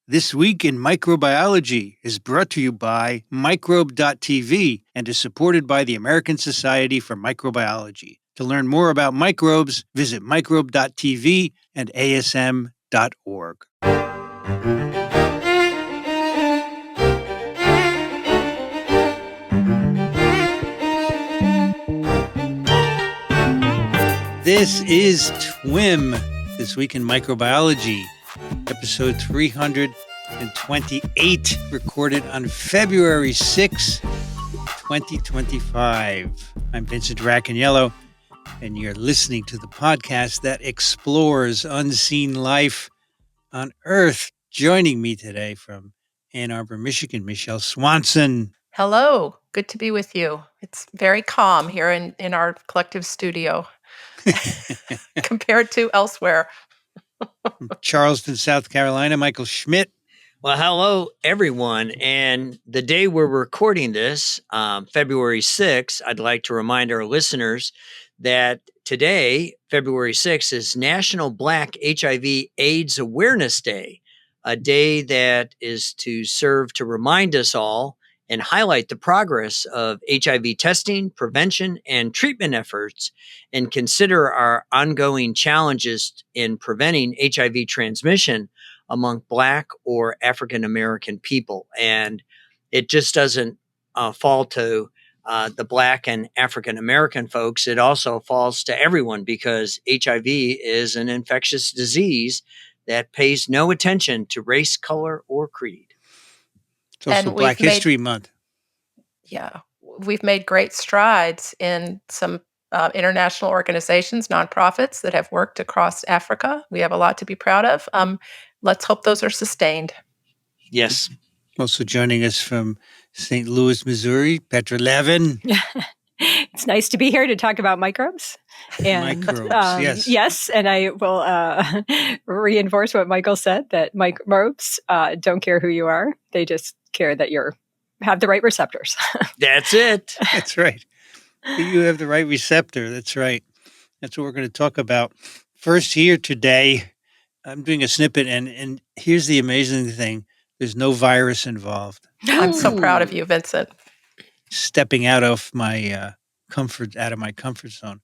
This Week in Microbiology is brought to you by microbe.tv and is supported by the American Society for Microbiology. To learn more about microbes, visit microbe.tv and asm.org. This is TWiM, This Week in Microbiology, episode 328, recorded on February 6, 2025. I'm Vincent Racaniello, and you're listening to the podcast that explores unseen life on Earth. Joining me today from Ann Arbor, Michigan, Michelle Swanson. Hello, good to be with you. It's very calm here in our collective studio compared to elsewhere. From Charleston, South Carolina, Michael Schmidt. Well, hello, everyone. And the day we're recording this, February 6th, I'd like to remind our listeners that today, February 6th, is National Black HIV/AIDS Awareness Day, a day that is to serve to remind us all and highlight the progress of HIV testing, prevention, and treatment efforts, and consider our ongoing challenges in preventing HIV transmission among Black or African American people. And it just doesn't fall to the Black and African American folks. It also falls to everyone because HIV is an infectious disease that pays no attention to race, color, or creed. It's also Black History Month. Yeah, we've made great strides in some international organizations, nonprofits that have worked across Africa. We have a lot to be proud of. Let's hope those are sustained. Yes. Also joining us from St. Louis, Missouri, Petra Levin. It's nice to be here to talk about microbes. And, microbes, yes. Yes, and I will reinforce what Michael said, that microbes don't care who you are. They just care that you have the right receptors. That's it. That's right. You have the right receptor. That's right. That's what we're going to talk about. First here today, I'm doing a snippet, and here's the amazing thing. There's no virus involved. I'm so proud of you, Vincent. Stepping out of my comfort zone.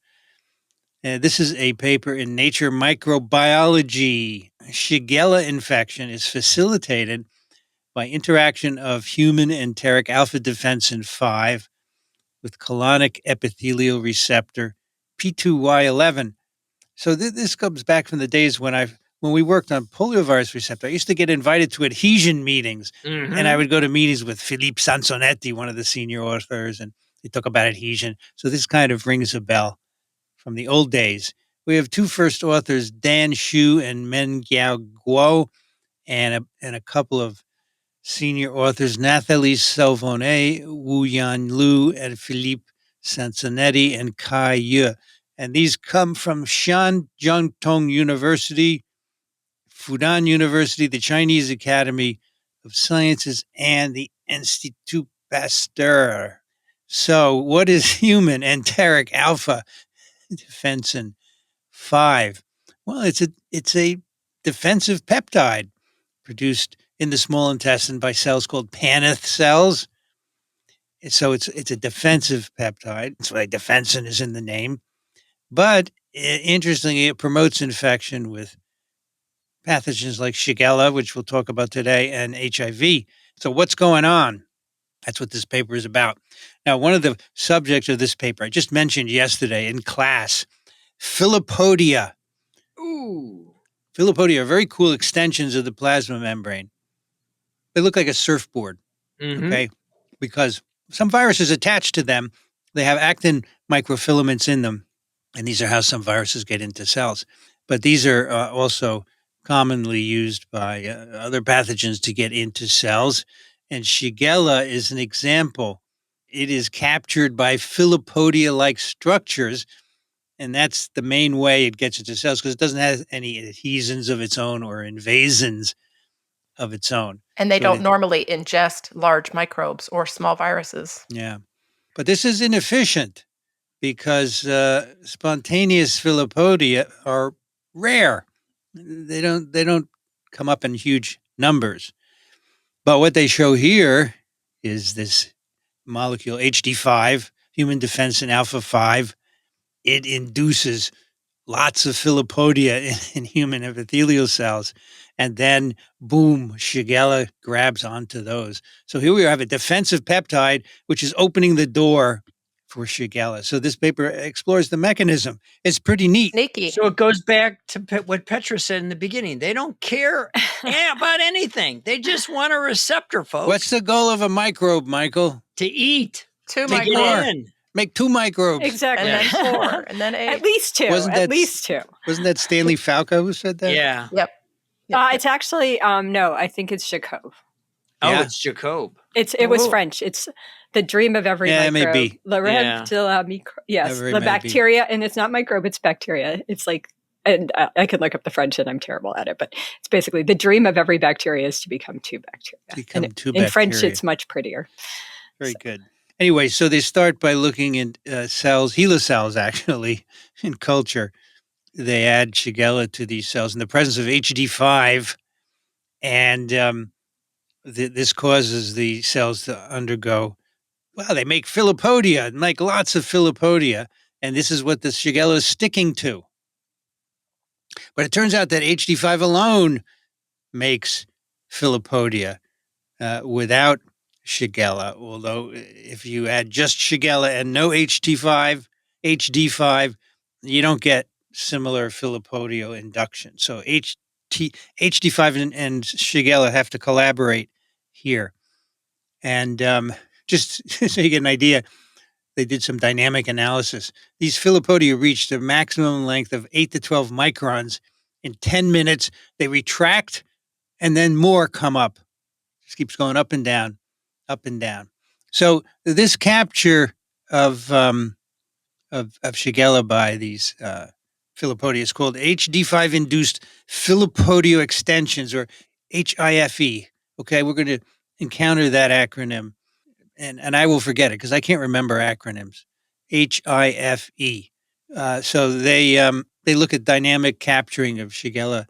This is a paper in Nature Microbiology. Shigella infection is facilitated by interaction of human enteric alpha-defensin 5 with colonic epithelial receptor P2Y11. So this comes back from the days when we worked on poliovirus receptor. I used to get invited to adhesion meetings, and I would go to meetings with Philippe Sansonetti, one of the senior authors, and they talk about adhesion. So this kind of rings a bell from the old days. We have two first authors, Dan Xu and Men Giao Guo, and a couple of senior authors, Nathalie Salvonet, Wu Yan Lu, and Philippe Sansonetti, and Kai Ye. And these come from Shanjiangtong University, Fudan University, the Chinese Academy of Sciences, and the Institut Pasteur. So what is human enteric alpha-defensin 5? Well, it's a defensive peptide produced in the small intestine by cells called Paneth cells. So it's a defensive peptide. That's why defensin is in the name. But interestingly, it promotes infection with pathogens like Shigella, which we'll talk about today, and HIV. So what's going on? That's what this paper is about. Now, one of the subjects of this paper I just mentioned yesterday in class, filopodia. Ooh. Filopodia are very cool extensions of the plasma membrane. They look like a surfboard, okay? Because some viruses attached to them, they have actin microfilaments in them, and these are how some viruses get into cells. But these are also commonly used by other pathogens to get into cells. And Shigella is an example. It is captured by filopodia-like structures, and that's the main way it gets into cells because it doesn't have any adhesins of its own or invasins of its own. And they don't normally ingest large microbes or small viruses. Yeah. But this is inefficient because spontaneous filopodia are rare. They don't come up in huge numbers. But what they show here is this molecule HD5, human defensin alpha-5. It induces lots of filopodia in human epithelial cells. And then, boom, Shigella grabs onto those. So here we have a defensive peptide, which is opening the door for Shigella. So this paper explores the mechanism. It's pretty neat. Sneaky. So it goes back to what Petra said in the beginning. They don't care about anything. They just want a receptor, folks. What's the goal of a microbe, Michael? to eat? Two Take Get more. microbes. in. Make 2 microbes. Exactly. And then 4. And then 8. At least 2. Wasn't At that- least 2. Wasn't that Stanley Falco who said that? Yeah. Yep. It's actually no. I think it's Jacob. Oh, Yeah. it's Jacob. It was Oh. French. It's the dream of every Yeah, microbe. maybe. Yes, Every the maybe. bacteria, and it's not microbe. It's bacteria. It's like, and I can look up the French, and I'm terrible at it. But it's basically the dream of every bacteria is to become 2 bacteria. Become And 2 in French, bacteria. it's much prettier. Very good. Anyway, so they start by looking at cells, HeLa cells, actually, in culture. They add Shigella to these cells in the presence of HD5, and this causes the cells to undergo, well, they make filopodia, make lots of filopodia, and this is what the Shigella is sticking to. But it turns out that HD5 alone makes filopodia without Shigella, although if you add just Shigella and no HD5, you don't get similar filopodia induction. So HD5 and Shigella have to collaborate here. And just so you get an idea, they did some dynamic analysis. These filopodia reached a maximum length of 8 to 12 microns. In 10 minutes, they retract, and then more come up. Just keeps going up and down, up and down. So this capture of Shigella by these filopodia is called HD5-induced filopodio extensions, or HIFE. Okay, we're going to encounter that acronym, and I will forget it because I can't remember acronyms. HIFE. So they look at dynamic capturing of Shigella.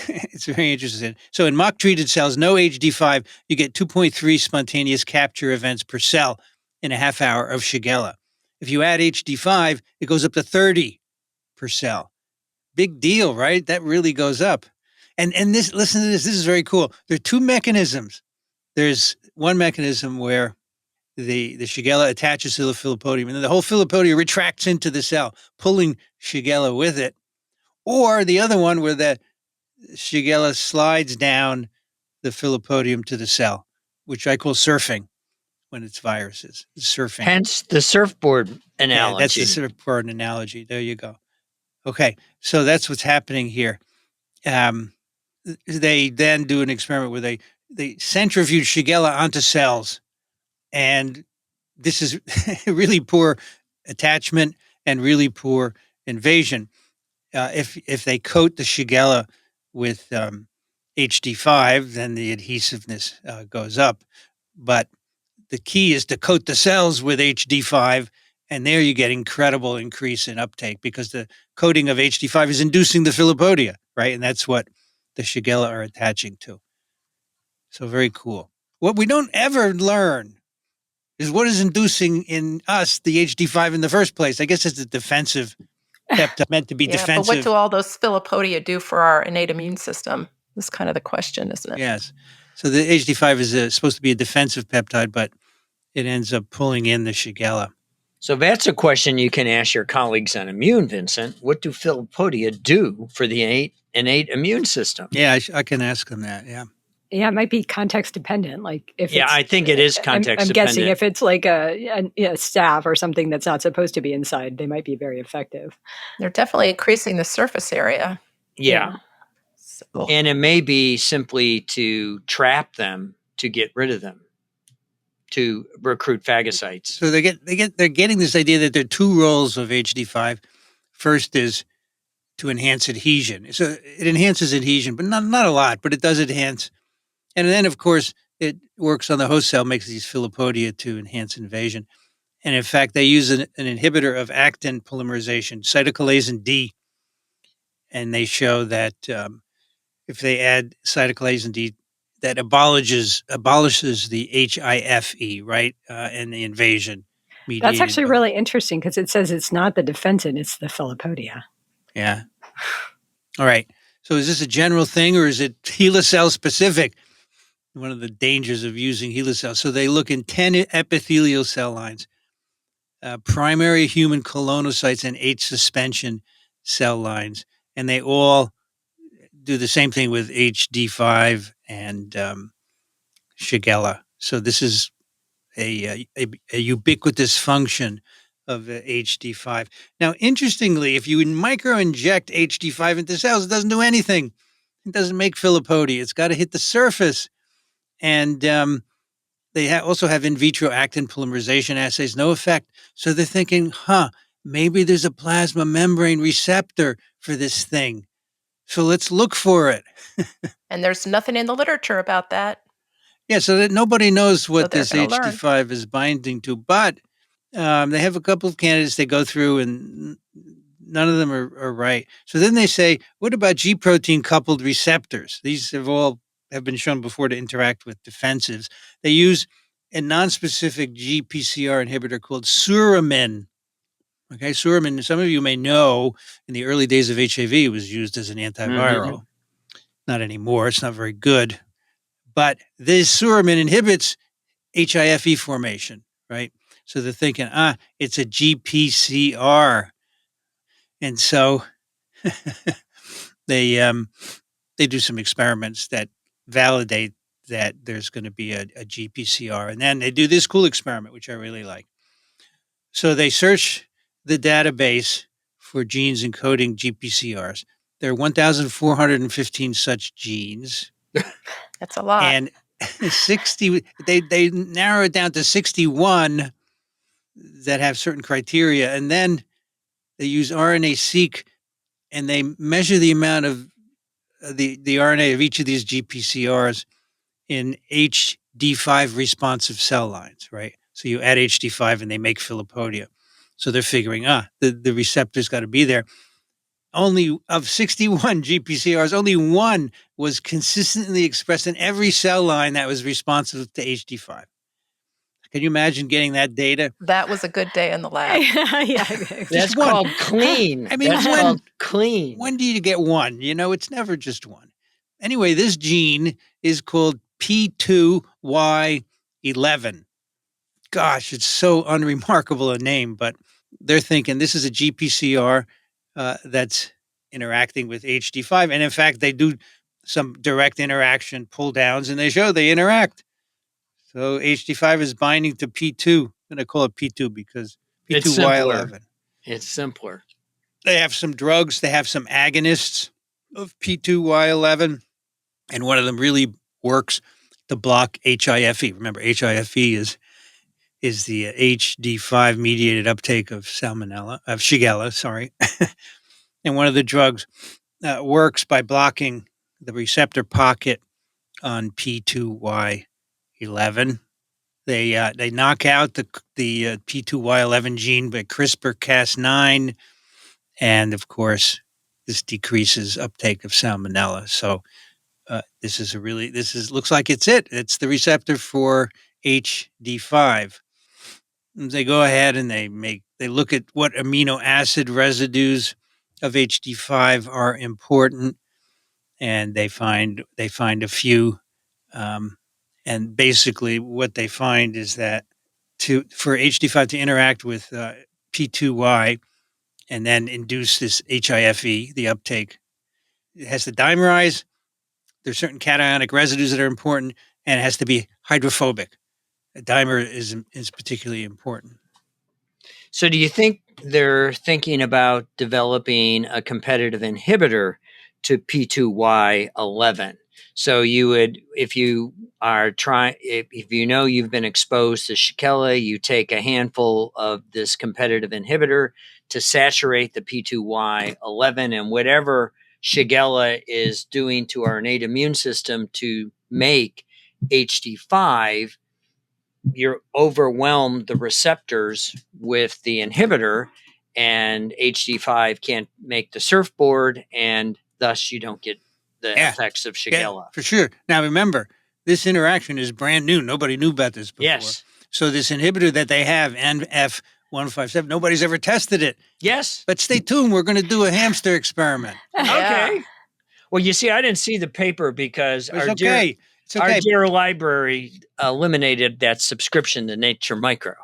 It's very interesting. So in mock-treated cells, no HD5, you get 2.3 spontaneous capture events per cell in a half hour of Shigella. If you add HD5, it goes up to 30 per cell. Big deal, right? That really goes up. And this, listen to this. This is very cool. There are 2 mechanisms. There's one mechanism where the Shigella attaches to the filopodium, and then the whole filopodia retracts into the cell, pulling Shigella with it. Or the other one where the Shigella slides down the filopodium to the cell, which I call surfing when it's viruses. It's surfing. Hence the surfboard analogy. Yeah, that's the surfboard analogy. There you go. Okay, so that's what's happening here. They then do an experiment where they centrifuge Shigella onto cells, and this is really poor attachment and really poor invasion. If they coat the Shigella with HD5, then the adhesiveness goes up. But the key is to coat the cells with HD5, and there you get incredible increase in uptake because the coating of HD5 is inducing the filopodia, right? And that's what the Shigella are attaching to. So very cool. What we don't ever learn is what is inducing in us the HD5 in the first place. I guess it's a defensive peptide meant to be Yeah, defensive. but what do all those filopodia do for our innate immune system? That's kind of the question, isn't it? Yes. So the HD5 is supposed to be a defensive peptide, but it ends up pulling in the Shigella. So that's a question you can ask your colleagues on immune, Vincent. What do filopodia do for the innate immune system? Yeah, I can ask them that. Yeah. Yeah, it might be context dependent. Like if Yeah, it's, I think it is context I'm guessing dependent. if it's like a staph or something that's not supposed to be inside, they might be very effective. They're definitely increasing the surface area. Yeah. So, And it may be simply to trap them, to get rid of them, to recruit phagocytes. So they're getting this idea that there are 2 roles of HD5. First is to enhance adhesion. So it enhances adhesion, but not a lot, but it does enhance. And then, of course, it works on the host cell, makes these filopodia to enhance invasion. And in fact, they use an inhibitor of actin polymerization, cytokalasin D. And they show that if they add cytokalasin D that abolishes the HIFE, right, and the invasion mediated. That's actually by, really interesting because it says it's not the defensin, it's the filopodia. Yeah. All right. So is this a general thing or is it HeLa cell specific? One of the dangers of using HeLa cells. So they look in 10 epithelial cell lines, primary human colonocytes, and 8 suspension cell lines, and they all do the same thing with HD5 and Shigella. So this is a ubiquitous function of HD5. Now, interestingly, if you micro-inject HD5 into cells, it doesn't do anything. It doesn't make filopodia. It's got to hit the surface. And they also have in vitro actin polymerization assays, no effect. So they're thinking, maybe there's a plasma membrane receptor for this thing. So let's look for it. And there's nothing in the literature about that. Yeah, so that nobody knows what they're this gonna learn. HD5 is binding to, but they have a couple of candidates they go through and none of them are right. So then they say, what about G protein coupled receptors? These have been shown before to interact with defensives. They use a non-specific GPCR inhibitor called suramin. Okay, suramin, some of you may know in the early days of HIV, it was used as an antiviral. Not anymore. It's not very good. But this suramin inhibits HIFE formation, right? So they're thinking, it's a GPCR. And so they do some experiments that validate that there's going to be a GPCR. And then they do this cool experiment, which I really like. So they search the database for genes encoding GPCRs. There are 1,415 such genes. That's a lot. And 60, they narrow it down to 61 that have certain criteria. And then they use RNA-seq and they measure the amount of the RNA of each of these GPCRs in HD5 responsive cell lines, right? So you add HD5 and they make filopodia. So they're figuring, the receptor's got to be there. Only of 61 GPCRs, only one was consistently expressed in every cell line that was responsive to HD5. Can you imagine getting that data? That was a good day in the lab. Yeah, That's called clean. I mean, that's called clean. When do you get one? It's never just one. Anyway, this gene is called P2Y11. Gosh, it's so unremarkable a name, but they're thinking this is a GPCR that's interacting with HD5. And in fact, they do some direct interaction pull downs and they show they interact. So HD5 is binding to P2. I'm going to call it P2 because P2Y11. It's simpler. They have some drugs. They have some agonists of P2Y11. And one of them really works to block HIFE. Remember, HIFE is the HD5 mediated uptake of Shigella, sorry. And one of the drugs works by blocking the receptor pocket on P2Y11. They knock out the P2Y11 gene by CRISPR-Cas9, and of course, this decreases uptake of salmonella. So this looks like it's it. It's the receptor for HD5. They go ahead and they look at what amino acid residues of HD5 are important, and they find a few. And basically, what they find is that for HD5 to interact with P2Y and then induce this HIFE, the uptake, it has to dimerize. There's certain cationic residues that are important, and it has to be hydrophobic. A dimer is particularly important. So do you think they're thinking about developing a competitive inhibitor to P2Y11? So you would, if you are trying, if you know you've been exposed to Shigella, you take a handful of this competitive inhibitor to saturate the P2Y11, and whatever Shigella is doing to our innate immune system to make HD5, you're overwhelmed the receptors with the inhibitor, and HD5 can't make the surfboard, and thus you don't get the effects of Shigella. Yeah, for sure. Now remember, this interaction is brand new. Nobody knew about this before. Yes. So this inhibitor that they have, NF157, nobody's ever tested it. Yes. But stay tuned. We're going to do a hamster experiment. Yeah. Okay. Well, you see, I didn't see the paper because It's okay. It's our okay. dear library eliminated that subscription to Nature Micro.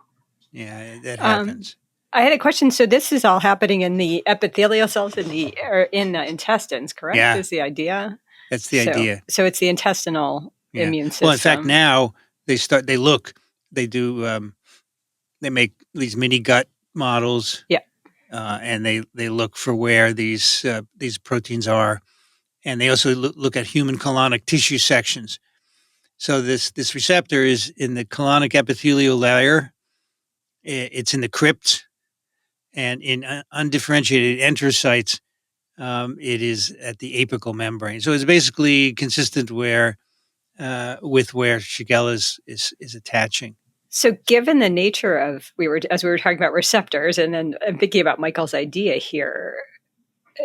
Yeah, that happens. I had a question. So this is all happening in the epithelial cells in the intestines, correct? Yeah. Is the idea? That's the idea. So it's the intestinal immune system. Well, in fact, now they make these mini gut models. Yeah. And they look for where these proteins are. And they also look at human colonic tissue sections. So this receptor is in the colonic epithelial layer. It's in the crypt, and in undifferentiated enterocytes, it is at the apical membrane. So it's basically consistent with where Shigella is attaching. So given the nature of, as we were talking about receptors, and then I'm thinking about Michael's idea here,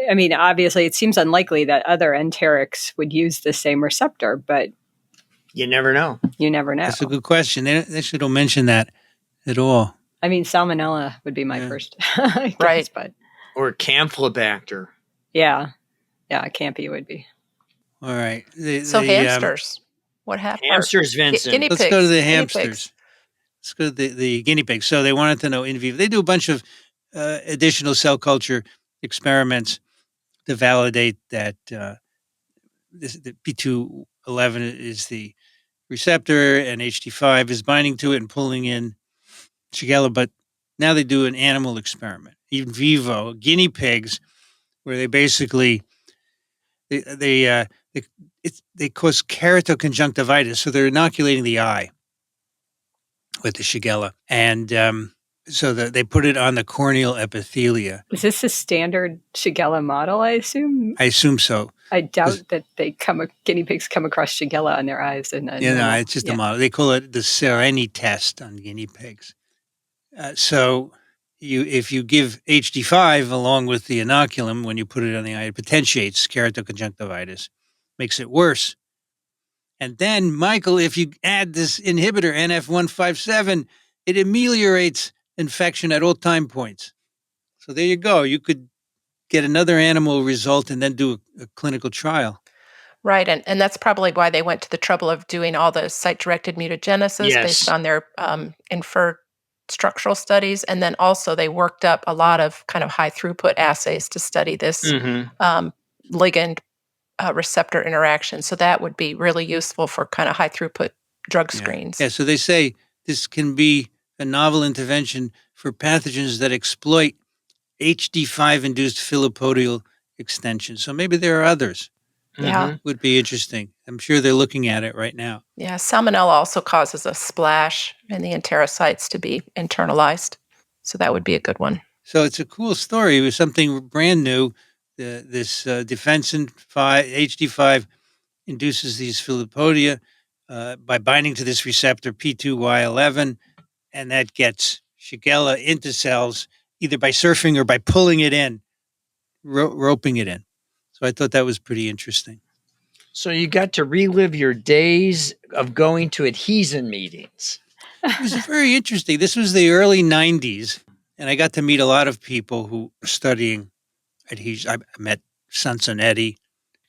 I mean, obviously it seems unlikely that other enterics would use the same receptor, but you never know. You never know. That's a good question. They actually don't mention that at all. I mean, salmonella would be my first guess, right. But or Campylobacter. Yeah, Campy would be. All right. Hamsters. What happened? Hamsters, Vincent. Guinea pigs. Let's go to the hamsters. Let's go to the guinea pigs. So they wanted to know in vivo. They do a bunch of additional cell culture experiments to validate that the P211 is the receptor and HD5 is binding to it and pulling in Shigella. But now they do an animal experiment, in vivo, guinea pigs, where they basically they cause keratoconjunctivitis. So they're inoculating the eye with the Shigella, and so they put it on the corneal epithelia. Is this a standard Shigella model, I assume? I assume so. I doubt that guinea pigs come across Shigella on their eyes. It's just a model. They call it the Sereni test on guinea pigs. So if you give HD5 along with the inoculum, when you put it on the eye, it potentiates keratoconjunctivitis, makes it worse. And then, Michael, if you add this inhibitor, NF157, it ameliorates infection at all time points. So there you go. You could get another animal result and then do a clinical trial. Right. And that's probably why they went to the trouble of doing all the site-directed mutagenesis based on their inferred structural studies. And then also they worked up a lot of kind of high throughput assays to study this ligand receptor interaction. So that would be really useful for kind of high throughput drug screens. Yeah, so they say this can be a novel intervention for pathogens that exploit HD5-induced filopodial extension. So maybe there are others. Yeah. Would be interesting. I'm sure they're looking at it right now. Yeah, salmonella also causes a splash in the enterocytes to be internalized. So that would be a good one. So it's a cool story. It was something brand new. This defensin HD5 induces these filopodia by binding to this receptor P2Y11, and that gets Shigella into cells either by surfing or by pulling it in, roping it in. So I thought that was pretty interesting. So you got to relive your days of going to adhesion meetings. It was very interesting. This was the early 90s, and I got to meet a lot of people who were studying adhesion. I met Sansonetti.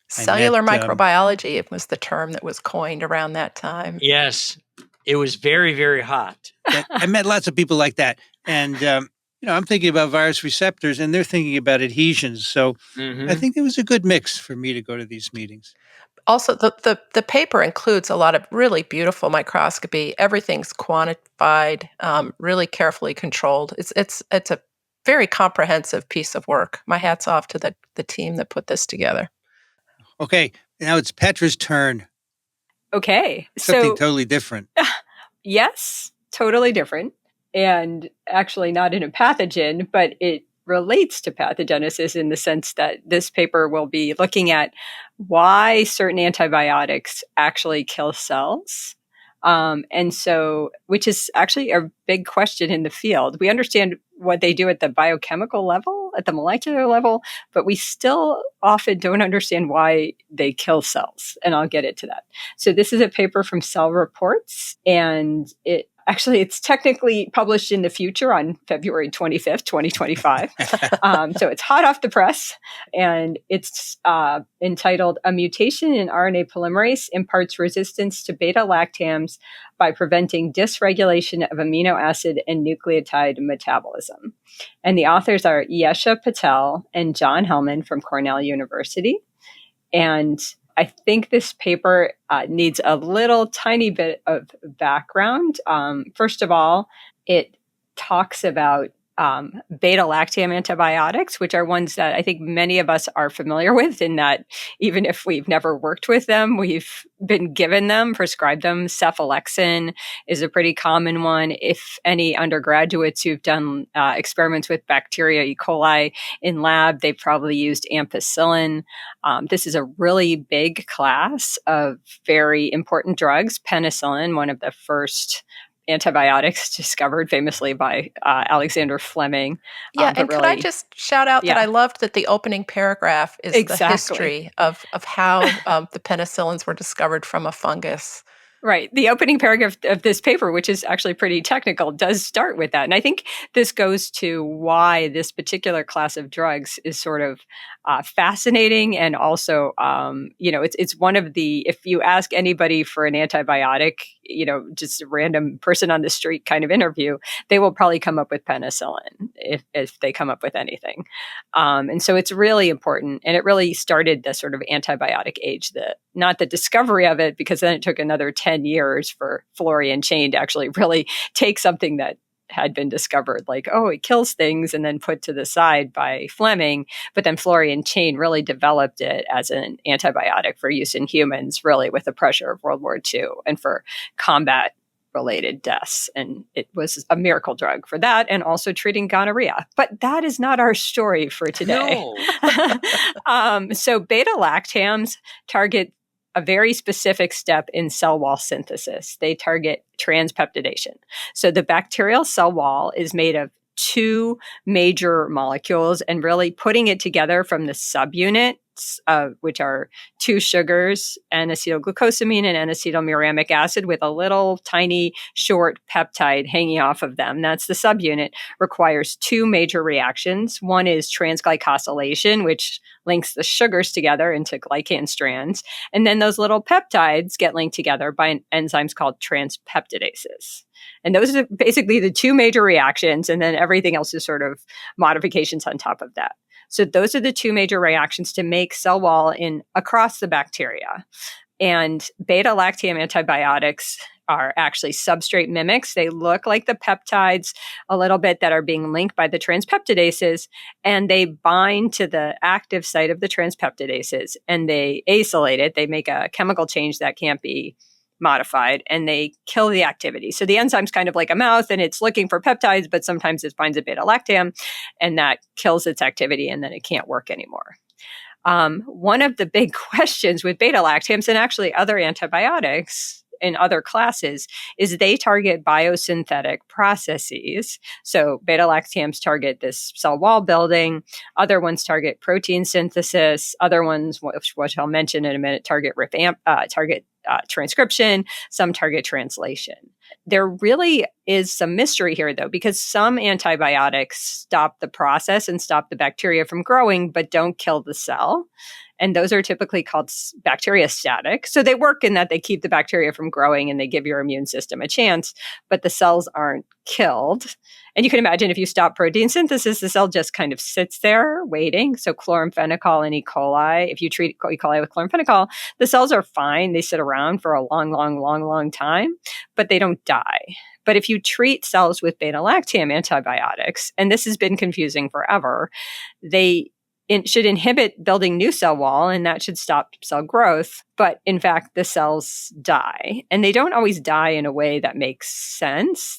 Cellular microbiology, it was the term that was coined around that time. Yes, it was very, very hot. I met lots of people like that. And, I'm thinking about virus receptors, and they're thinking about adhesions. So I think it was a good mix for me to go to these meetings. Also, the paper includes a lot of really beautiful microscopy. Everything's quantified, really carefully controlled. It's a very comprehensive piece of work. My hat's off to the team that put this together. Okay, now it's Petra's turn. Okay. Something totally different. Yes, totally different. And actually not in a pathogen, but it relates to pathogenesis in the sense that this paper will be looking at why certain antibiotics actually kill cells. And so, which is actually a big question in the field. We understand what they do at the biochemical level, at the molecular level, but we still often don't understand why they kill cells. And I'll get into that. So this is a paper from Cell Reports, and it's technically published in the future on February 25th, 2025. So it's hot off the press, and it's entitled "A Mutation in RNA Polymerase Imparts Resistance to Beta-lactams by Preventing Dysregulation of Amino Acid and Nucleotide Metabolism." And the authors are Yesha Patel and John Hellman from Cornell University. And I think this paper needs a little tiny bit of background. First of all, it talks about beta-lactam antibiotics, which are ones that I think many of us are familiar with, in that even if we've never worked with them, we've been given them, prescribed them. Cephalexin is a pretty common one. If any undergraduates who've done experiments with bacteria, E. coli in lab, they've probably used ampicillin. This is a really big class of very important drugs. Penicillin, one of the first antibiotics discovered famously by Alexander Fleming. Yeah, and could I just shout out that I loved that the opening paragraph is the history of how the penicillins were discovered from a fungus. Right. The opening paragraph of this paper, which is actually pretty technical, does start with that. And I think this goes to why this particular class of drugs is sort of fascinating. And also, it's one of the, if you ask anybody for an antibiotic, just a random person on the street kind of interview, they will probably come up with penicillin if they come up with anything. And so it's really important. And it really started the sort of antibiotic age, not the discovery of it, because then it took another 10 years for Florian Chain to actually really take something that had been discovered, like, oh, it kills things, and then put to the side by Fleming. But then Florian Chain really developed it as an antibiotic for use in humans, really with the pressure of World War II and for combat-related deaths. And it was a miracle drug for that, and also treating gonorrhea. But that is not our story for today. No. So beta-lactams target a very specific step in cell wall synthesis. They target transpeptidation. So the bacterial cell wall is made of two major molecules, and really putting it together from the subunits, which are two sugars, N-acetylglucosamine and N-acetylmuramic acid, with a little tiny short peptide hanging off of them. That's the subunit. Requires two major reactions. One is transglycosylation, which links the sugars together into glycan strands. And then those little peptides get linked together by enzymes called transpeptidases. And those are basically the two major reactions. And then everything else is sort of modifications on top of that. So those are the two major reactions to make cell wall across the bacteria. And beta-lactam antibiotics are actually substrate mimics. They look like the peptides a little bit that are being linked by the transpeptidases, and they bind to the active site of the transpeptidases, and they acylate it. They make a chemical change that can't be modified, and they kill the activity. So the enzyme's kind of like a mouse, and it's looking for peptides, but sometimes it finds a beta-lactam, and that kills its activity, and then it can't work anymore. One of the big questions with beta-lactams, and actually other antibiotics in other classes, is they target biosynthetic processes. So beta-lactams target this cell wall building. Other ones target protein synthesis. Other ones, which I'll mention in a minute, target transcription. Some target translation. There really is some mystery here, though, because some antibiotics stop the process and stop the bacteria from growing, but don't kill the cell. And those are typically called bacteriostatic. So they work in that they keep the bacteria from growing and they give your immune system a chance, but the cells aren't killed. And you can imagine if you stop protein synthesis, the cell just kind of sits there waiting. So chloramphenicol and E. coli, if you treat E. coli with chloramphenicol, the cells are fine. They sit around for a long time, but they don't die. But if you treat cells with beta-lactam antibiotics, and this has been confusing forever, they should inhibit building new cell wall, and that should stop cell growth. But in fact, the cells die, and they don't always die in a way that makes sense.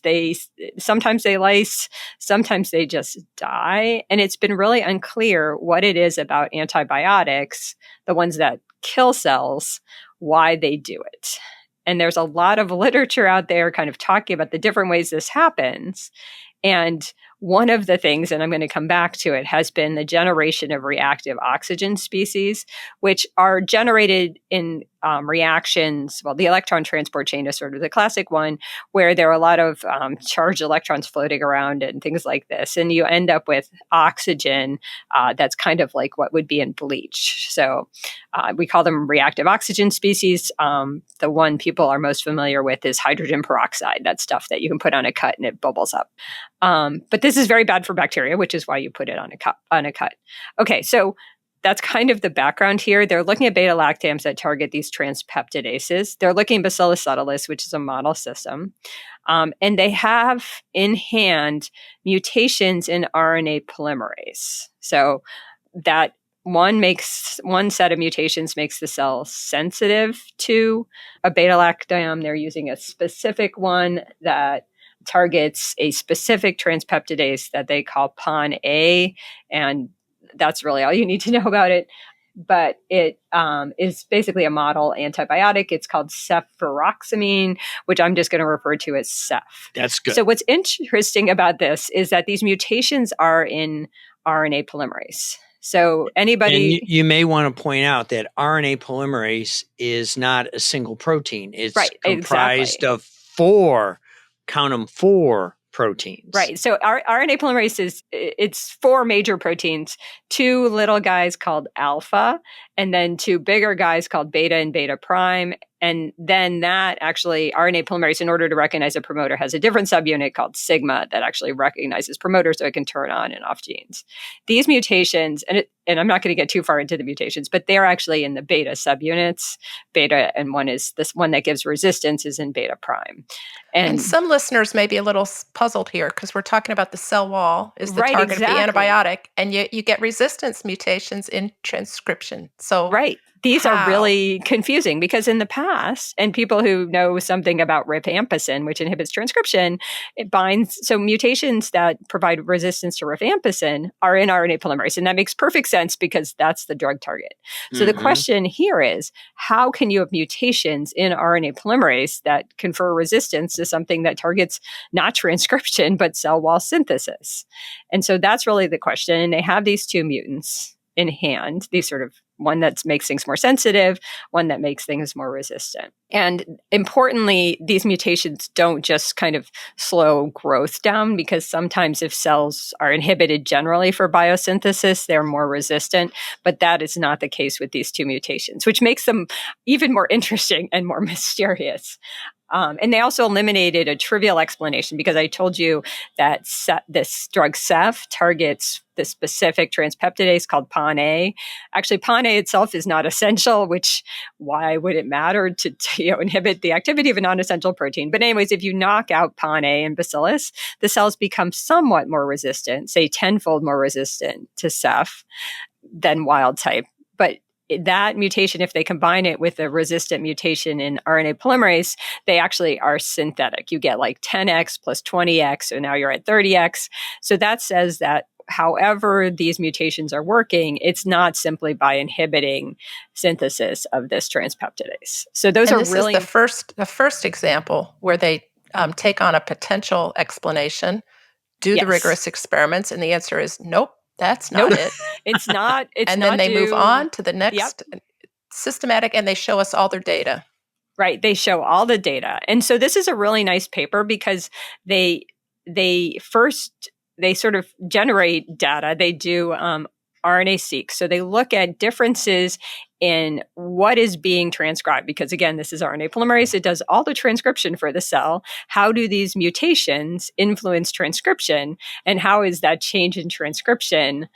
Sometimes they lyse, sometimes they just die. And it's been really unclear what it is about antibiotics, the ones that kill cells, why they do it. And there's a lot of literature out there kind of talking about the different ways this happens. And one of the things, and I'm going to come back to it, has been the generation of reactive oxygen species, which are generated in reactions. Well, the electron transport chain is sort of the classic one, where there are a lot of charged electrons floating around and things like this. And you end up with oxygen that's kind of like what would be in bleach. So we call them reactive oxygen species. The one people are most familiar with is hydrogen peroxide. That's stuff that you can put on a cut and it bubbles up. But this is very bad for bacteria, which is why you put it on a cut. Okay, so that's kind of the background here. They're looking at beta-lactams that target these transpeptidases. They're looking at Bacillus subtilis, which is a model system. And they have in hand mutations in RNA polymerase. So that one set of mutations makes the cell sensitive to a beta-lactam. They're using a specific one that targets a specific transpeptidase that they call PON-A, and that's really all you need to know about it. But it is basically a model antibiotic. It's called cefuroximine, which I'm just going to refer to as Cef. That's good. So what's interesting about this is that these mutations are in RNA polymerase. So anybody... And you may want to point out that RNA polymerase is not a single protein. It's comprised of four proteins. Right. So our RNA polymerase it's four major proteins, two little guys called alpha, and then two bigger guys called beta and beta prime. And then that actually, RNA polymerase, in order to recognize a promoter, has a different subunit called sigma that actually recognizes promoters so it can turn on and off genes. These mutations, and I'm not going to get too far into the mutations, but they're actually in the beta subunits. Beta, and one is this one that gives resistance is in beta prime. And some listeners may be a little puzzled here because we're talking about the cell wall is the target of the antibiotic, and you get resistance mutations in transcription. So these are really confusing because in the past, and people who know something about rifampicin, which inhibits transcription, it binds. So mutations that provide resistance to rifampicin are in RNA polymerase, and that makes perfect sense because that's the drug target. So the question here is, how can you have mutations in RNA polymerase that confer resistance to something that targets not transcription but cell wall synthesis? And so that's really the question. And they have these two mutants in hand, these sort of one that makes things more sensitive, one that makes things more resistant. And importantly, these mutations don't just kind of slow growth down, because sometimes if cells are inhibited generally for biosynthesis, they're more resistant. But that is not the case with these two mutations, which makes them even more interesting and more mysterious. And they also eliminated a trivial explanation, because I told you that this drug Cef targets the specific transpeptidase called PON-A. Actually, PON-A itself is not essential, which why would it matter to inhibit the activity of a non-essential protein? But anyways, if you knock out PON-A in Bacillus, the cells become somewhat more resistant, say 10-fold more resistant to Cef than wild type. But that mutation, if they combine it with a resistant mutation in RNA polymerase, they actually are synthetic. You get like 10x plus 20x, so now you're at 30x. So that says that however these mutations are working, it's not simply by inhibiting synthesis of this transpeptidase. So those are really the first example where they take on a potential explanation, do the rigorous experiments, and the answer is nope. That's not it. It's not. It's and not then they move on to the next systematic, and they show us all their data. Right. They show all the data. And so this is a really nice paper because they sort of generate data. They do RNA-seq. So they look at differences in what is being transcribed, because again, this is RNA polymerase. It does all the transcription for the cell. How do these mutations influence transcription? And how is that change in transcription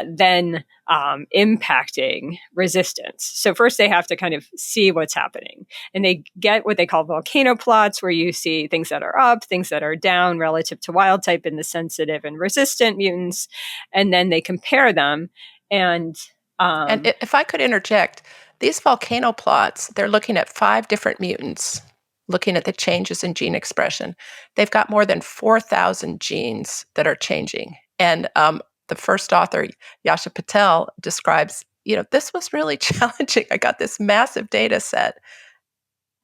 then impacting resistance? So first they have to kind of see what's happening. And they get what they call volcano plots, where you see things that are up, things that are down relative to wild type in the sensitive and resistant mutants. And then they compare them. And if I could interject, these volcano plots, they're looking at 5 different mutants, looking at the changes in gene expression. They've got more than 4,000 genes that are changing. And the first author, Yasha Patel, describes, this was really challenging. I got this massive data set.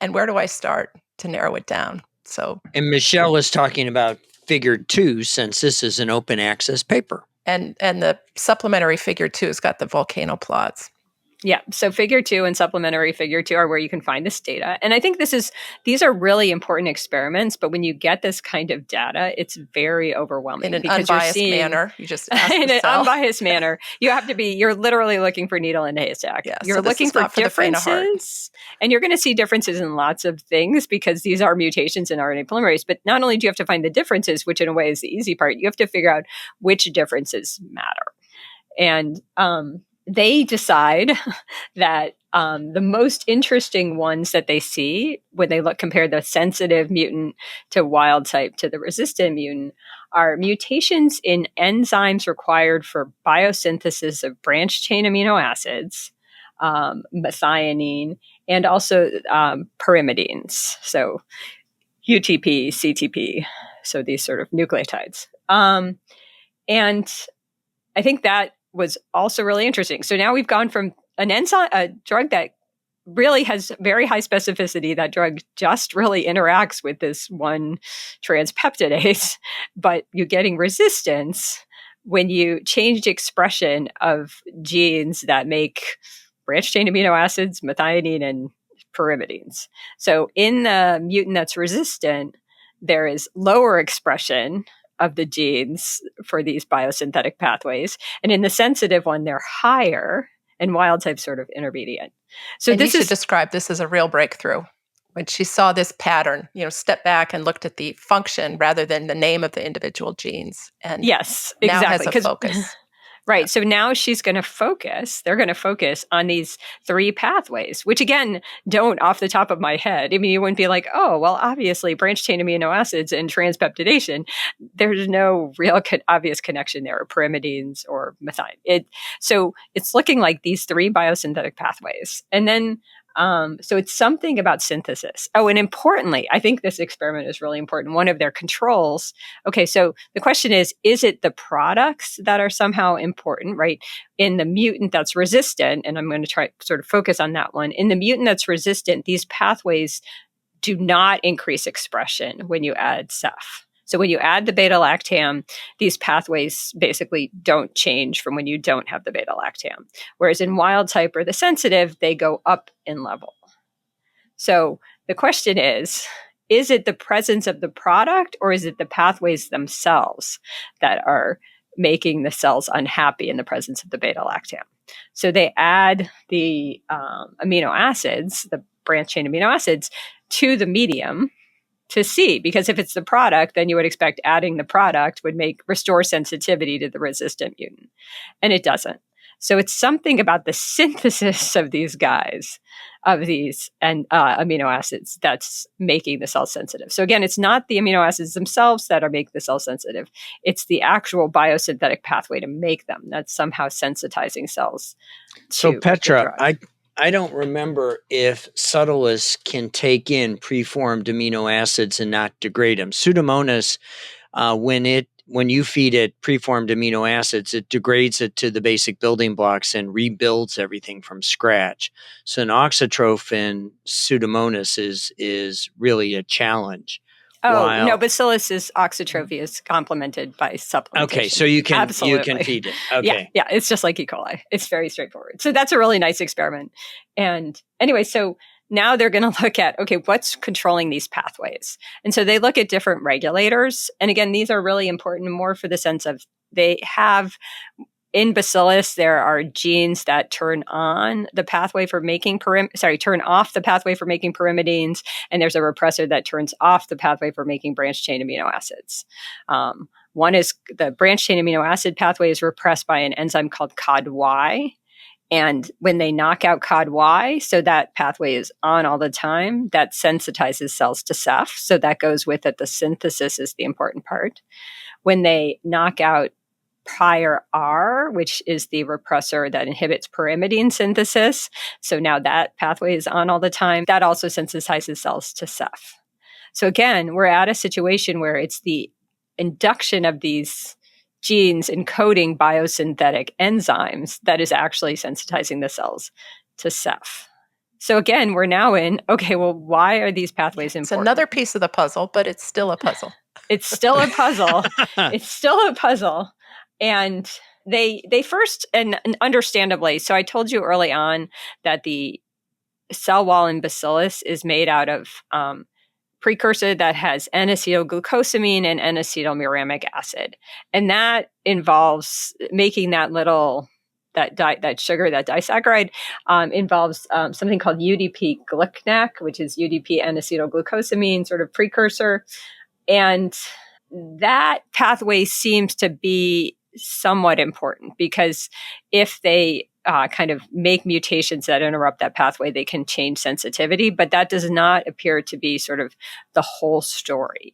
And where do I start to narrow it down? And Michelle is talking about figure 2, since this is an open access paper. And the supplementary figure 2 has got the volcano plots. Yeah. So figure 2 and supplementary figure 2 are where you can find this data. And I think these are really important experiments, but when you get this kind of data, it's very overwhelming. In an because unbiased manner. You just ask in the an cell. unbiased manner. You're literally looking for needle in a haystack. Yeah, you're so this looking is for not for the faint of heart. differences. And you're going to see differences in lots of things because these are mutations in RNA polymerase. But not only do you have to find the differences, which in a way is the easy part, you have to figure out which differences matter. And they decide that the most interesting ones that they see when they compare the sensitive mutant to wild type to the resistant mutant are mutations in enzymes required for biosynthesis of branched chain amino acids, methionine, and also pyrimidines. So UTP, CTP, so these sort of nucleotides. And I think that was also really interesting. So now we've gone from an enzyme, a drug that really has very high specificity. That drug just really interacts with this one transpeptidase, but you're getting resistance when you change expression of genes that make branched chain amino acids, methionine, and pyrimidines. So in the mutant that's resistant, there is lower expression of the genes for these biosynthetic pathways. And in the sensitive one, they're higher, and wild type sort of intermediate. So and this you should describe this as a real breakthrough. When she saw this pattern, stepped back and looked at the function rather than the name of the individual genes. And yes, now exactly. has a focus. Right. Yeah. So now they're going to focus on these 3 pathways, which again, don't off the top of my head. I mean, you wouldn't be like, oh, well, obviously branched chain amino acids and transpeptidation, there's no real obvious connection there, or pyrimidines or methionine. So it's looking like these 3 biosynthetic pathways. And then so it's something about synthesis. Oh, and importantly, I think this experiment is really important. One of their controls. Okay, so the question is it the products that are somehow important, right? In the mutant that's resistant, and I'm going to try sort of focus on that one. In the mutant that's resistant, these pathways do not increase expression when you add Ceph. So when you add the beta-lactam, these pathways basically don't change from when you don't have the beta-lactam. Whereas in wild type or the sensitive, they go up in level. So the question is it the presence of the product, or is it the pathways themselves that are making the cells unhappy in the presence of the beta-lactam? So they add the amino acids, the branched chain amino acids, to the medium to see, because if it's the product, then you would expect adding the product would restore sensitivity to the resistant mutant, and it doesn't. So it's something about the synthesis of these guys, of these amino acids, that's making the cell sensitive. So again, it's not the amino acids themselves that are making the cell sensitive. It's the actual biosynthetic pathway to make them that's somehow sensitizing cells. So Petra, I don't remember if Subtilis can take in preformed amino acids and not degrade them. Pseudomonas, when you feed it preformed amino acids, it degrades it to the basic building blocks and rebuilds everything from scratch. So an auxotroph in Pseudomonas is really a challenge. Oh, no, Bacillus' auxotrophy is complemented by supplementation. Okay, so you can feed it. Okay. Yeah, it's just like E. coli. It's very straightforward. So that's a really nice experiment. And anyway, so now they're going to look at, okay, what's controlling these pathways? And so they look at different regulators. And again, these are really important more for the sense of they have... In Bacillus, there are genes that turn on the pathway for making turn off the pathway for making pyrimidines, and there's a repressor that turns off the pathway for making branched chain amino acids. One is the branched chain amino acid pathway is repressed by an enzyme called COD-Y, and when they knock out COD-Y, so that pathway is on all the time, that sensitizes cells to Ceph. So that goes with it. The synthesis is the important part. When they knock out PIR, which is the repressor that inhibits pyrimidine synthesis. So now that pathway is on all the time. That also sensitizes cells to Ceph. So again, we're at a situation where it's the induction of these genes encoding biosynthetic enzymes that is actually sensitizing the cells to Ceph. So again, we're now in, okay, well, why are these pathways important? It's another piece of the puzzle, but it's still a puzzle. It's still a puzzle. It's still a puzzle. And they first, and understandably, so I told you early on that the cell wall in Bacillus is made out of precursor that has N-acetylglucosamine and N-acetylmuramic acid. And that involves making that little, that sugar, that disaccharide, involves something called UDP glucnac, which is UDP N-acetylglucosamine sort of precursor. And that pathway seems to be somewhat important because if they kind of make mutations that interrupt that pathway, they can change sensitivity, but that does not appear to be sort of the whole story.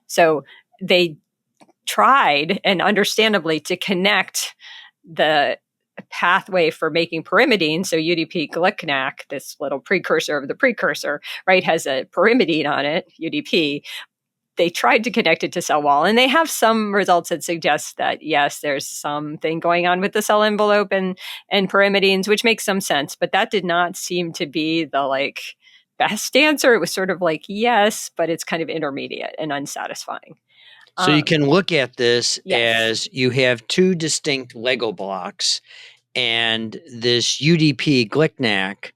So they tried, and understandably, to connect the pathway for making pyrimidine, so UDP glucnac, this little precursor of the precursor, right, has a pyrimidine on it, UDP. They tried to connect it to cell wall, and they have some results that suggest that, yes, there's something going on with the cell envelope and pyrimidines, which makes some sense, but that did not seem to be the best answer. It was sort of like, yes, but it's kind of intermediate and unsatisfying. So you can look at this yes. as you have two distinct Lego blocks, and this UDP glucnac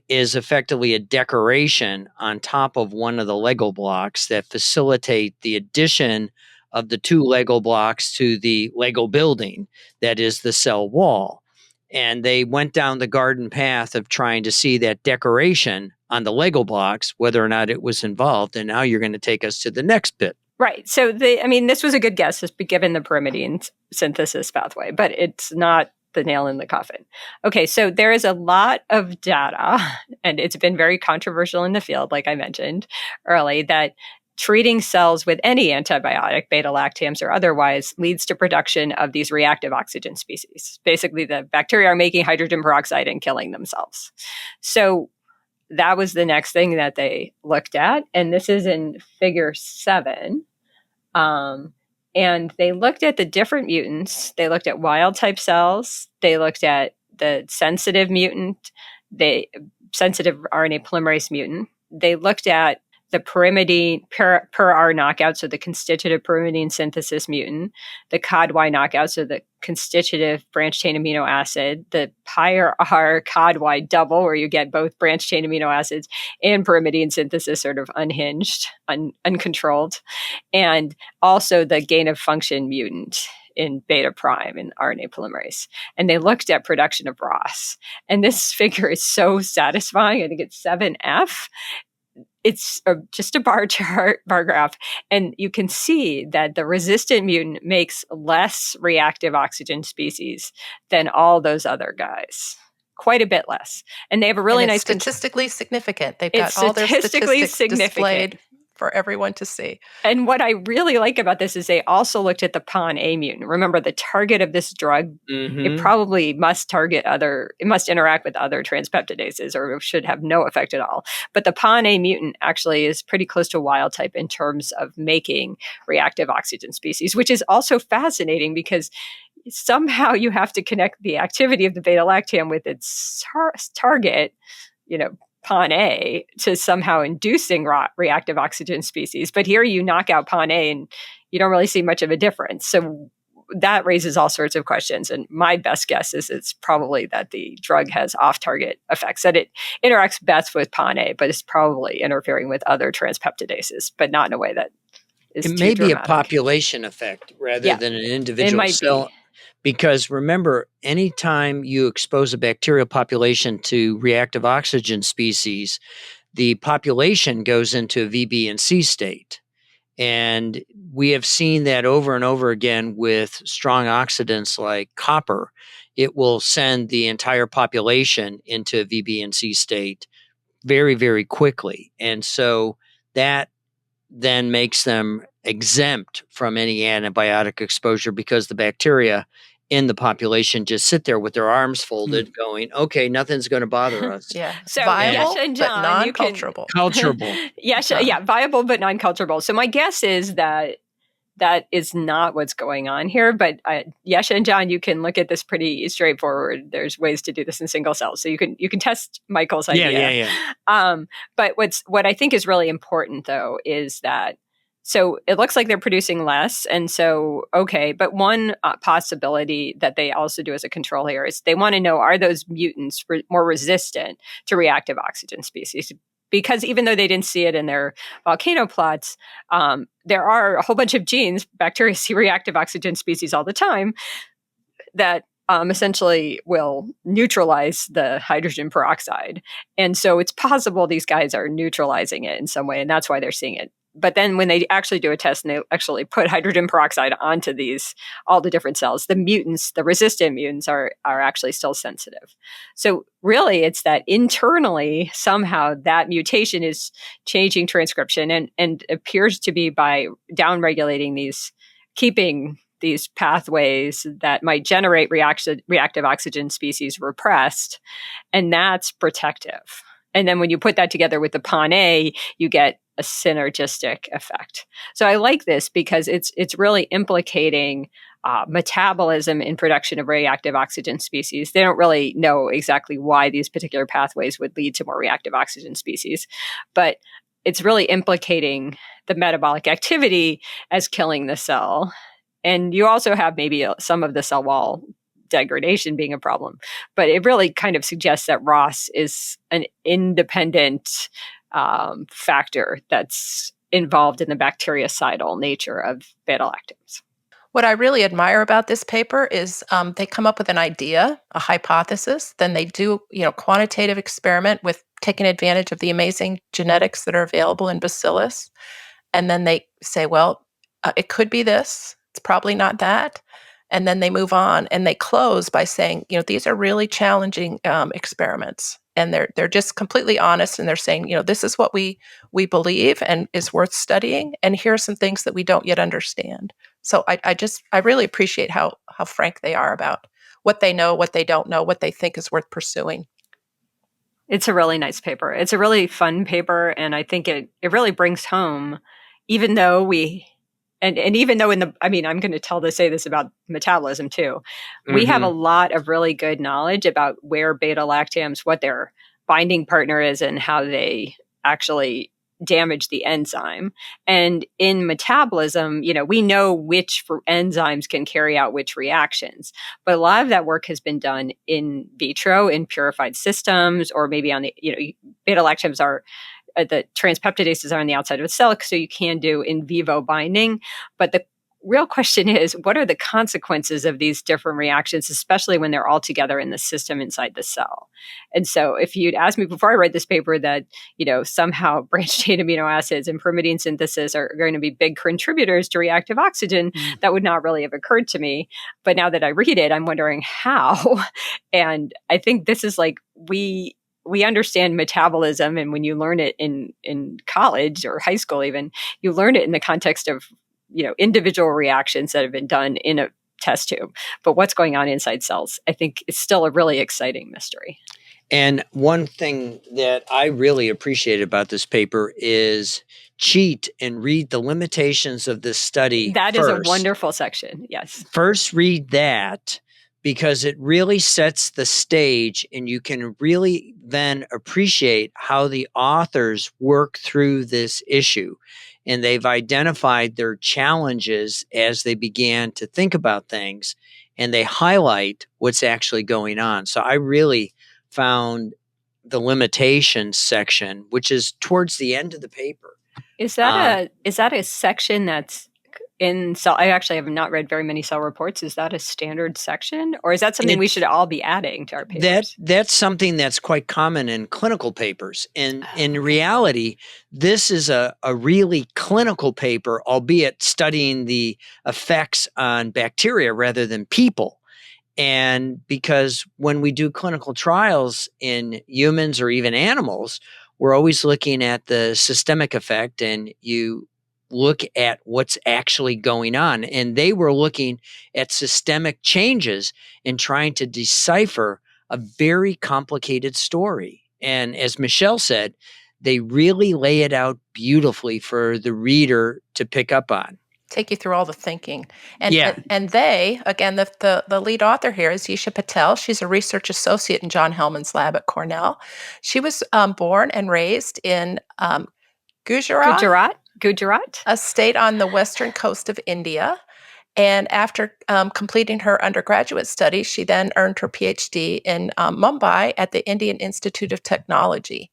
is effectively a decoration on top of one of the Lego blocks that facilitate the addition of the two Lego blocks to the Lego building that is the cell wall. And they went down the garden path of trying to see that decoration on the Lego blocks, whether or not it was involved. And now you're going to take us to the next bit. Right. So this was a good guess, just given the pyrimidine synthesis pathway, but it's not the nail in the coffin. Okay, so there is a lot of data, and it's been very controversial in the field, like I mentioned early, that treating cells with any antibiotic, beta-lactams or otherwise, leads to production of these reactive oxygen species. Basically, the bacteria are making hydrogen peroxide and killing themselves. So that was the next thing that they looked at, and this is in figure 7. And they looked at the different mutants. They looked at wild type cells. They looked at the sensitive mutant, the sensitive RNA polymerase mutant. They looked at the pyrimidine per R knockout, so the constitutive pyrimidine synthesis mutant, the COD-Y knockout, so the constitutive branched chain amino acid, the PIR-R COD-Y double, where you get both branched chain amino acids and pyrimidine synthesis sort of unhinged, uncontrolled, and also the gain of function mutant in beta prime in RNA polymerase. And they looked at production of ROS. And this figure is so satisfying. I think it's 7F. It's just a bar chart, bar graph, and you can see that the resistant mutant makes less reactive oxygen species than all those other guys. Quite a bit less. And they have a really nice... statistically significant. They've got all their statistics displayed for everyone to see. And what I really like about this is they also looked at the PON-A mutant. Remember, the target of this drug, it probably must it must interact with other transpeptidases or should have no effect at all. But the PON-A mutant actually is pretty close to wild type in terms of making reactive oxygen species, which is also fascinating because somehow you have to connect the activity of the beta-lactam with its target, PON-A, to somehow inducing reactive oxygen species. But here you knock out PON-A and you don't really see much of a difference. So that raises all sorts of questions. And my best guess is it's probably that the drug has off-target effects, that it interacts best with PON-A, but it's probably interfering with other transpeptidases, but not in a way that is it may be dramatic. A population effect rather than an individual cell. Because remember, anytime you expose a bacterial population to reactive oxygen species, the population goes into a V, B, and C state. And we have seen that over and over again with strong oxidants like copper. It will send the entire population into a V, B, and C state very, very quickly. And so that then makes them exempt from any antibiotic exposure because the bacteria in the population just sit there with their arms folded going, okay, nothing's going to bother us. Yeah. So viable, Yasha and John, but non-culturable. Culturable. Viable, but non-culturable. So my guess is that is not what's going on here. But Yasha and John, you can look at this pretty straightforward. There's ways to do this in single cells. So you can test Michael's idea. Yeah. But what I think is really important, though, is that So it looks like they're producing less. And so, okay. But one possibility that they also do as a control here is they want to know, are those mutants more resistant to reactive oxygen species? Because even though they didn't see it in their volcano plots, there are a whole bunch of genes, bacteria see reactive oxygen species all the time, that essentially will neutralize the hydrogen peroxide. And so it's possible these guys are neutralizing it in some way, and that's why they're seeing it. But then when they actually do a test and they actually put hydrogen peroxide onto all the different cells, the mutants, the resistant mutants are actually still sensitive. So really it's that internally somehow that mutation is changing transcription and appears to be by downregulating keeping these pathways that might generate reactive oxygen species repressed, and that's protective. And then when you put that together with the PON-A, you get a synergistic effect. So I like this because it's really implicating metabolism in production of reactive oxygen species. They don't really know exactly why these particular pathways would lead to more reactive oxygen species, but it's really implicating the metabolic activity as killing the cell. And you also have maybe some of the cell wall degradation being a problem, but it really kind of suggests that ROS is an independent factor that's involved in the bactericidal nature of beta-lactams. What I really admire about this paper is they come up with an idea, a hypothesis, then they do quantitative experiment with taking advantage of the amazing genetics that are available in Bacillus, and then they say, well, it could be this. It's probably not that. And then they move on and they close by saying, these are really challenging experiments. And they're just completely honest, and they're saying, this is what we believe and is worth studying. And here are some things that we don't yet understand. So I really appreciate how frank they are about what they know, what they don't know, what they think is worth pursuing. It's a really nice paper. It's a really fun paper, and I think it really brings home, even though even though I'm going to say this about metabolism too. Mm-hmm. We have a lot of really good knowledge about where beta-lactams, what their binding partner is, and how they actually damage the enzyme. And in metabolism, we know which enzymes can carry out which reactions. But a lot of that work has been done in vitro, in purified systems, or maybe on the, beta-lactams are the transpeptidases are on the outside of a cell, so you can do in vivo binding. But the real question is, what are the consequences of these different reactions, especially when they're all together in the system inside the cell? And so if you'd asked me before I read this paper that, somehow branched chain amino acids and pyrimidine synthesis are going to be big contributors to reactive oxygen, that would not really have occurred to me. But now that I read it, I'm wondering how. And I think this is like, we understand metabolism, and when you learn it in college or high school even, you learn it in the context of individual reactions that have been done in a test tube. But what's going on inside cells, I think, is still a really exciting mystery. And one thing that I really appreciate about this paper is cheat and read the limitations of this study. That first. Is a wonderful section. Yes. First, read that, because it really sets the stage, and you can really then appreciate how the authors work through this issue. And they've identified their challenges as they began to think about things, and they highlight what's actually going on. So I really found the limitations section, which is towards the end of the paper. Is that a section that's in cell? I actually have not read very many cell reports. Is that a standard section, or is that something we should all be adding to our papers? That's something that's quite common in clinical papers. And in reality, this is a really clinical paper, albeit studying the effects on bacteria rather than people. And because when we do clinical trials in humans or even animals, we're always looking at the systemic effect, and you look at what's actually going on. And they were looking at systemic changes and trying to decipher a very complicated story. And as Michelle said, they really lay it out beautifully for the reader to pick up on. Take you through all the thinking. And they, again, the lead author here is Yisha Patel. She's a research associate in John Hellman's lab at Cornell. She was born and raised in Gujarat. Gujarat? A state on the western coast of India. And after completing her undergraduate studies, she then earned her PhD in Mumbai at the Indian Institute of Technology,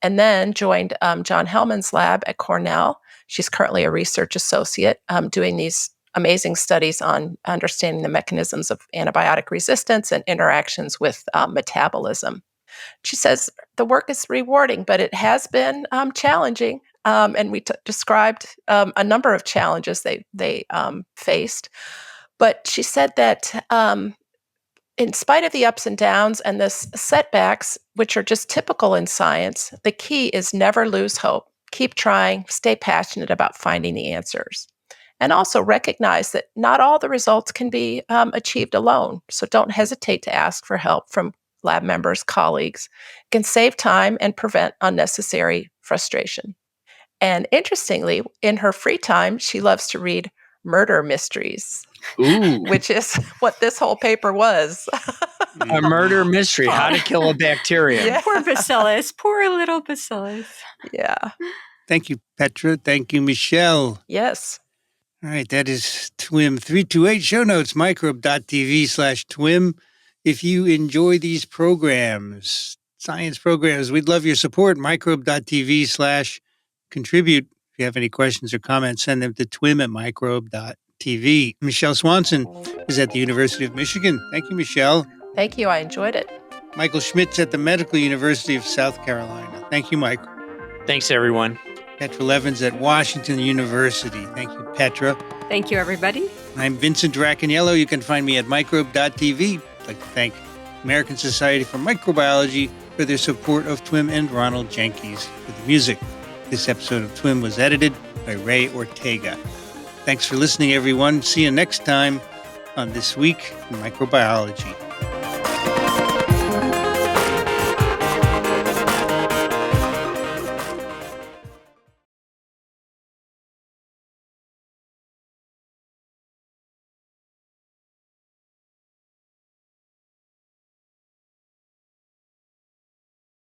and then joined John Hellman's lab at Cornell. She's currently a research associate doing these amazing studies on understanding the mechanisms of antibiotic resistance and interactions with metabolism. She says the work is rewarding, but it has been challenging. And we described a number of challenges they faced. But she said that in spite of the ups and downs and the setbacks, which are just typical in science, the key is never lose hope. Keep trying, stay passionate about finding the answers. And also recognize that not all the results can be achieved alone. So don't hesitate to ask for help from lab members, colleagues. It can save time and prevent unnecessary frustration. And interestingly, in her free time, she loves to read murder mysteries, which is what this whole paper was. A murder mystery, how to kill a bacterium. Yeah. Poor bacillus, poor little bacillus. Yeah. Thank you, Petra. Thank you, Michelle. Yes. All right, that is TWiM 328 show notes, microbe.tv/TWiM. If you enjoy these programs, science programs, we'd love your support, microbe.tv/contribute. If you have any questions or comments, send them to twim@microbe.tv. Michelle Swanson is at the University of Michigan. Thank you, Michelle. Thank you. I enjoyed it. Michael Schmidt's at the Medical University of South Carolina. Thank you, Mike. Thanks, everyone. Petra Levin's at Washington University. Thank you, Petra. Thank you, everybody. I'm Vincent Racaniello. You can find me at microbe.tv. I'd like to thank American Society for Microbiology for their support of TWiM and Ronald Jenkins for the music. This episode of TWiM was edited by Ray Ortega. Thanks for listening, everyone. See you next time on This Week in Microbiology.